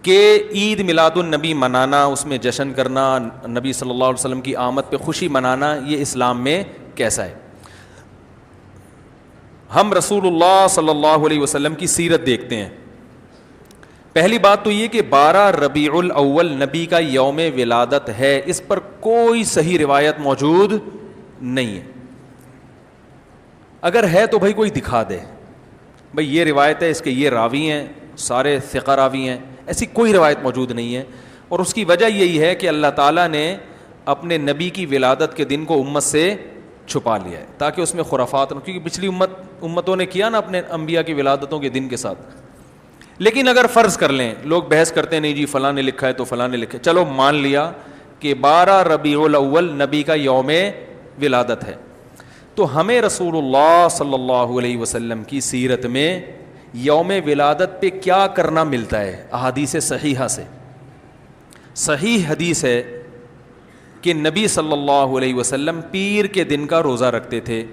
کہ عید میلاد النبی منانا، اس میں جشن کرنا، نبی صلی اللہ علیہ وسلم کی آمد پہ خوشی منانا، یہ اسلام میں کیسا ہے؟ ہم رسول اللہ صلی اللہ علیہ وسلم کی سیرت دیکھتے ہیں. پہلی بات تو یہ کہ 12 ربیع الاول نبی کا یوم ولادت ہے، اس پر کوئی صحیح روایت موجود نہیں ہے. اگر ہے تو بھائی کوئی دکھا دے، بھائی یہ روایت ہے، اس کے یہ راوی ہیں، سارے ثقہ راوی ہیں، ایسی کوئی روایت موجود نہیں ہے. اور اس کی وجہ یہی ہے کہ اللہ تعالیٰ نے اپنے نبی کی ولادت کے دن کو امت سے چھپا لیا ہے تاکہ اس میں خرافات نہ، کیونکہ پچھلی امتوں نے کیا نا اپنے انبیاء کی ولادتوں کے دن کے ساتھ. لیکن اگر فرض کر لیں، لوگ بحث کرتے ہیں نہیں جی فلاں نے لکھا ہے تو فلاں نے لکھا ہے، چلو مان لیا کہ 12 ربیع الاول نبی کا یوم ولادت ہے، تو ہمیں رسول اللہ صلی اللہ علیہ وسلم کی سیرت میں یوم ولادت پہ کیا کرنا ملتا ہے؟ احادیث صحیحہ سے صحیح حدیث ہے کہ نبی صلی اللہ علیہ وسلم پیر کے دن کا روزہ رکھتے تھے.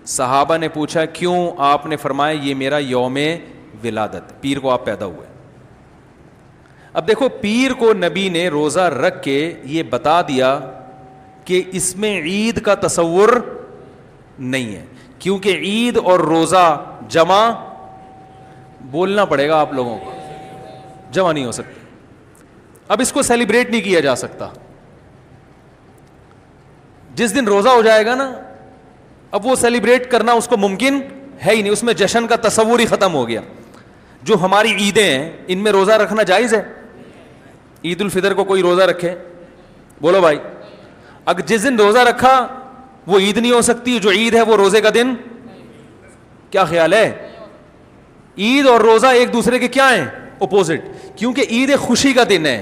صحابہ نے پوچھا کیوں؟ آپ نے فرمایا یہ میرا یوم ولادت، پیر کو آپ پیدا ہوئے. اب دیکھو پیر کو نبی نے روزہ رکھ کے یہ بتا دیا کہ اس میں عید کا تصور نہیں ہے، کیونکہ عید اور روزہ جمع، بولنا پڑے گا آپ لوگوں کو، جمع نہیں ہو سکتے. اب اس کو سیلیبریٹ نہیں کیا جا سکتا. جس دن روزہ ہو جائے گا نا، اب وہ سیلیبریٹ کرنا اس کو ممکن ہے ہی نہیں، اس میں جشن کا تصور ہی ختم ہو گیا. جو ہماری عیدیں ہیں ان میں روزہ رکھنا جائز ہے؟ عید الفطر کو کوئی روزہ رکھے؟ بولو بھائی. اگر جس دن روزہ رکھا وہ عید نہیں ہو سکتی، جو عید ہے وہ روزے کا دن. کیا خیال ہے؟ عید اور روزہ ایک دوسرے کے کیا ہیں؟ اپوزٹ. کیونکہ عید ایک خوشی کا دن ہے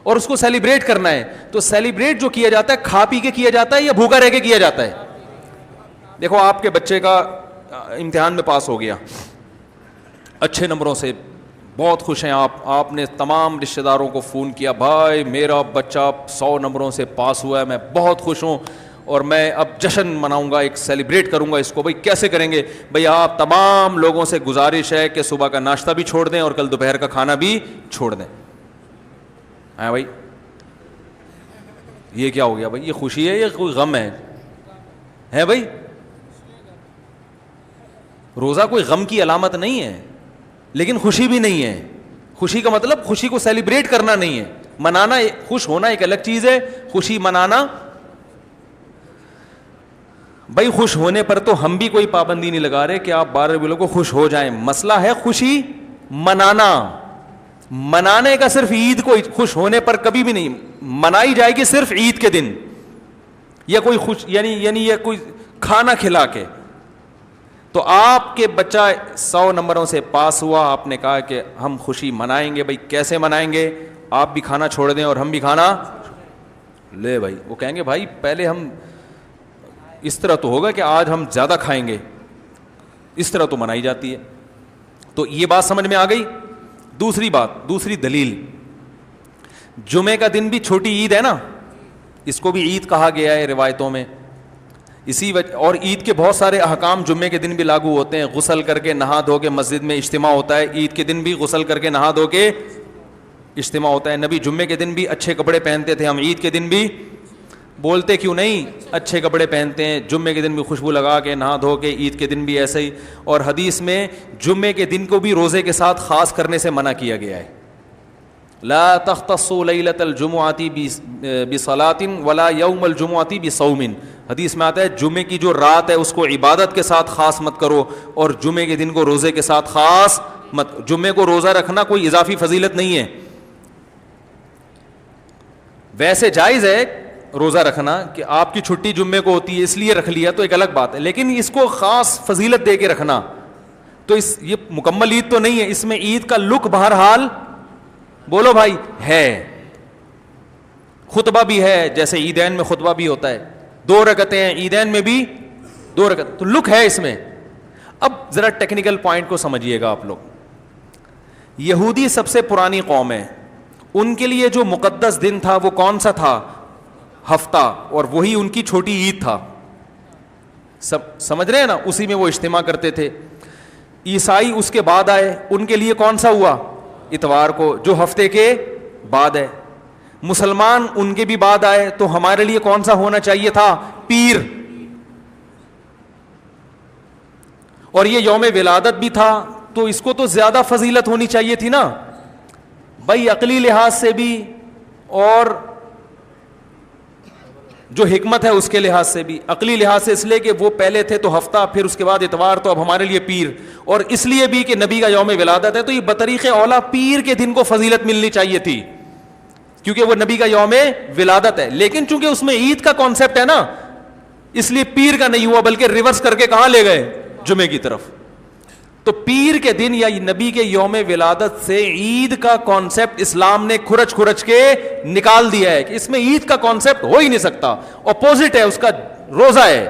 اور اس کو سیلیبریٹ کرنا ہے. تو سیلیبریٹ جو کیا جاتا ہے کھا پی کے کیا جاتا ہے یا بھوکا رہ کے کیا جاتا ہے؟ دیکھو آپ کے بچے کا امتحان میں پاس ہو گیا اچھے نمبروں سے، بہت خوش ہیں آپ نے تمام رشتہ داروں کو فون کیا، بھائی میرا بچہ 100 نمبروں سے پاس ہوا ہے، میں بہت خوش ہوں اور میں اب جشن مناؤں گا، ایک سیلیبریٹ کروں گا اس کو. بھائی کیسے کریں گے؟ بھائی آپ تمام لوگوں سے گزارش ہے کہ صبح کا ناشتہ بھی چھوڑ دیں اور کل دوپہر کا کھانا بھی چھوڑ دیں. ہاں بھائی یہ کیا ہو گیا بھائی؟ یہ خوشی ہے یا کوئی غم ہے بھائی؟ روزہ کوئی غم کی علامت نہیں ہے لیکن خوشی بھی نہیں ہے. خوشی کا مطلب خوشی کو سیلیبریٹ کرنا نہیں ہے، منانا. خوش ہونا ایک الگ چیز ہے، خوشی منانا. بھائی خوش ہونے پر تو ہم بھی کوئی پابندی نہیں لگا رہے کہ آپ 12 ربیع کو خوش ہو جائیں. مسئلہ ہے خوشی منانا. منانے کا صرف عید کو خوش ہونے پر کبھی بھی نہیں منائی جائے گی، صرف عید کے دن یا کوئی خوش یعنی یہ کوئی کھانا کھلا کے. تو آپ کے بچہ 100 نمبروں سے پاس ہوا، آپ نے کہا کہ ہم خوشی منائیں گے. بھائی کیسے منائیں گے؟ آپ بھی کھانا چھوڑ دیں اور ہم بھی کھانا لے. بھائی وہ کہیں گے بھائی پہلے ہم اس طرح تو ہوگا کہ آج ہم زیادہ کھائیں گے، اس طرح تو منائی جاتی ہے. تو یہ بات سمجھ میں آ گئی. دوسری بات، دوسری دلیل، جمعے کا دن بھی چھوٹی عید ہے نا، اس کو بھی عید کہا گیا ہے روایتوں میں. اسی وجہ اور عید کے بہت سارے احکام جمعے کے دن بھی لاگو ہوتے ہیں. غسل کر کے نہا دھو کے مسجد میں اجتماع ہوتا ہے، عید کے دن بھی غسل کر کے نہا دھو کے اجتماع ہوتا ہے. نبی جمعے کے دن بھی اچھے کپڑے پہنتے تھے، ہم عید کے دن بھی بولتے کیوں نہیں اچھے کپڑے پہنتے ہیں؟ جمعے کے دن بھی خوشبو لگا کے نہا دھو کے، عید کے دن بھی ایسے ہی. اور حدیث میں جمعے کے دن کو بھی روزے کے ساتھ خاص کرنے سے منع کیا گیا ہے. لا تختصوا لیلۃ الجمعۃ بصلاۃ ولا یوم الجمعۃ بصوم. حدیث میں آتا ہے جمعے کی جو رات ہے اس کو عبادت کے ساتھ خاص مت کرو اور جمعے کے دن کو روزے کے ساتھ خاص مت. جمعے کو روزہ رکھنا کوئی اضافی فضیلت نہیں ہے. ویسے جائز ہے روزہ رکھنا کہ آپ کی چھٹی جمعے کو ہوتی ہے اس لیے رکھ لیا تو ایک الگ بات ہے، لیکن اس کو خاص فضیلت دے کے رکھنا تو یہ مکمل عید تو نہیں ہے. اس میں عید کا لک بہرحال بولو بھائی ہے. خطبہ بھی ہے، جیسے عیدین میں خطبہ بھی ہوتا ہے، 2 رکعتیں ہیں عیدین میں بھی 2 رکعت، تو لک ہے اس میں. اب ذرا ٹیکنیکل پوائنٹ کو سمجھیے گا آپ لوگ. یہودی سب سے پرانی قوم ہے، ان کے لیے جو مقدس دن تھا وہ کون سا تھا؟ ہفتہ، اور وہی ان کی چھوٹی عید تھا. سمجھ رہے ہیں نا؟ اسی میں وہ اجتماع کرتے تھے. عیسائی اس کے بعد آئے، ان کے لیے کون سا ہوا؟ اتوار کو جو ہفتے کے بعد ہے. مسلمان ان کے بھی بعد آئے تو ہمارے لیے کون سا ہونا چاہیے تھا؟ پیر. اور یہ یوم ولادت بھی تھا تو اس کو تو زیادہ فضیلت ہونی چاہیے تھی نا بھائی, عقلی لحاظ سے بھی اور جو حکمت ہے اس کے لحاظ سے بھی. عقلی لحاظ سے اس لیے کہ وہ پہلے تھے تو ہفتہ, پھر اس کے بعد اتوار, تو اب ہمارے لیے پیر. اور اس لیے بھی کہ نبی کا یوم ولادت ہے تو یہ بطریق اولا پیر کے دن کو فضیلت ملنی چاہیے تھی کیونکہ وہ نبی کا یوم ولادت ہے. لیکن چونکہ اس میں عید کا کانسیپٹ ہے نا, اس لیے پیر کا نہیں ہوا بلکہ ریورس کر کے کہاں لے گئے؟ جمعے کی طرف. تو پیر کے دن یا نبی کے یوم ولادت سے عید کا کانسیپٹ اسلام نے کھرچ کھرچ کے نکال دیا ہے کہ اس میں عید کا کانسیپٹ ہو ہی نہیں سکتا, اپوزٹ ہے اس کا, روزہ ہے.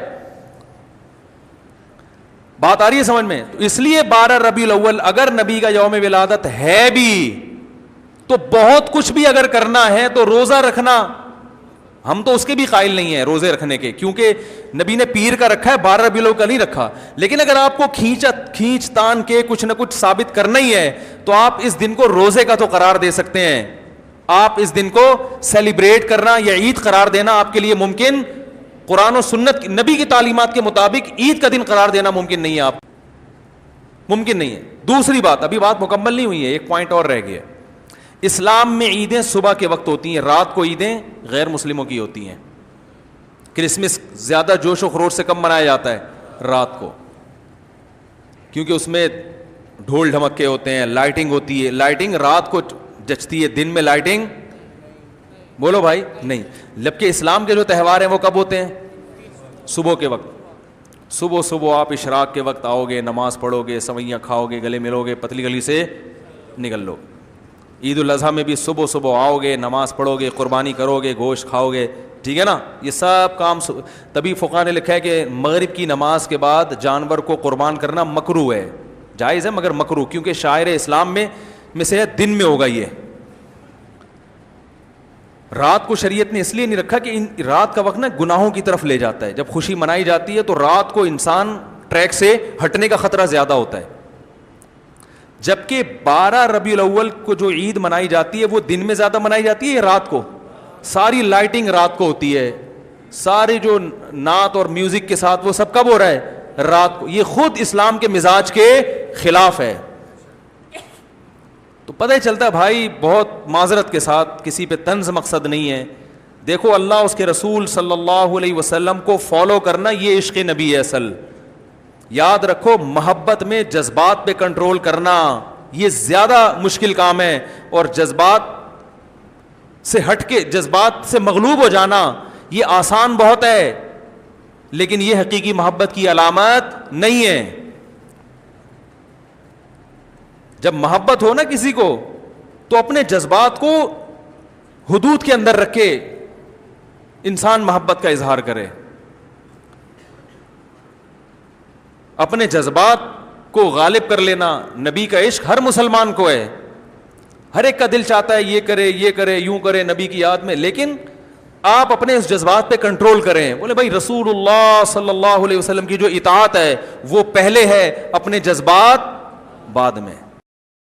بات آ رہی ہے سمجھ میں؟ تو اس لیے 12 ربیع الاول اگر نبی کا یوم ولادت ہے بھی تو بہت کچھ بھی اگر کرنا ہے تو روزہ رکھنا, ہم تو اس کے بھی قائل نہیں ہیں روزے رکھنے کے, کیونکہ نبی نے پیر کا رکھا ہے, 12 ربیع الاول کا نہیں رکھا. لیکن اگر آپ کو کھینچ تان کے کچھ نہ کچھ ثابت کرنا ہی ہے تو آپ اس دن کو روزے کا تو قرار دے سکتے ہیں. آپ اس دن کو سیلیبریٹ کرنا یا عید قرار دینا آپ کے لیے ممکن, قرآن و سنت نبی کی تعلیمات کے مطابق عید کا دن قرار دینا ممکن نہیں ہے, آپ ممکن نہیں ہے. دوسری بات, ابھی بات مکمل نہیں ہوئی ہے, ایک پوائنٹ اور رہ گیا. اسلام میں عیدیں صبح کے وقت ہوتی ہیں, رات کو عیدیں غیر مسلموں کی ہوتی ہیں. کرسمس زیادہ جوش و خروش سے کم منایا جاتا ہے رات کو, کیونکہ اس میں ڈھول ڈھمکے ہوتے ہیں, لائٹنگ ہوتی ہے. لائٹنگ رات کو جچتی ہے, دن میں لائٹنگ بولو بھائی نہیں. جبکہ اسلام کے جو تہوار ہیں وہ کب ہوتے ہیں؟ صبح کے وقت. صبح آپ اشراق کے وقت آؤ گے, نماز پڑھو گے, سوئیاں کھاؤ گے, گلے ملو گے, پتلی گلی سے نکل لو. عید الاضحیٰ میں بھی صبح آؤ گے, نماز پڑھو گے, قربانی کرو گے, گوشت کھاؤ گے, ٹھیک ہے نا. یہ سب کام تبھی فقہاء نے لکھا ہے کہ مغرب کی نماز کے بعد جانور کو قربان کرنا مکروہ ہے, جائز ہے مگر مکروہ, کیونکہ شاعر اسلام میں سے دن میں ہوگا. یہ رات کو شریعت نے اس لیے نہیں رکھا کہ رات کا وقت نا گناہوں کی طرف لے جاتا ہے. جب خوشی منائی جاتی ہے تو رات کو انسان ٹریک سے ہٹنے کا خطرہ زیادہ ہوتا ہے. جبکہ 12 ربیع الاول کو جو عید منائی جاتی ہے وہ دن میں زیادہ منائی جاتی ہے یا رات کو؟ ساری لائٹنگ رات کو ہوتی ہے, سارے جو نعت اور میوزک کے ساتھ وہ سب کب ہو رہا ہے؟ رات کو. یہ خود اسلام کے مزاج کے خلاف ہے. تو پتہ ہی چلتا ہے بھائی, بہت معذرت کے ساتھ, کسی پہ طنز مقصد نہیں ہے. دیکھو اللہ اس کے رسول صلی اللہ علیہ وسلم کو فالو کرنا یہ عشق نبی ہے اصل. یاد رکھو, محبت میں جذبات پہ کنٹرول کرنا یہ زیادہ مشکل کام ہے, اور جذبات سے ہٹ کے, جذبات سے مغلوب ہو جانا یہ آسان بہت ہے, لیکن یہ حقیقی محبت کی علامت نہیں ہے. جب محبت ہو نا کسی کو تو اپنے جذبات کو حدود کے اندر رکھے انسان محبت کا اظہار کرے. اپنے جذبات کو غالب کر لینا, نبی کا عشق ہر مسلمان کو ہے, ہر ایک کا دل چاہتا ہے یہ کرے یوں کرے نبی کی یاد میں, لیکن آپ اپنے اس جذبات پہ کنٹرول کریں. بولے بھائی رسول اللہ صلی اللہ علیہ وسلم کی جو اطاعت ہے وہ پہلے ہے, اپنے جذبات بعد میں.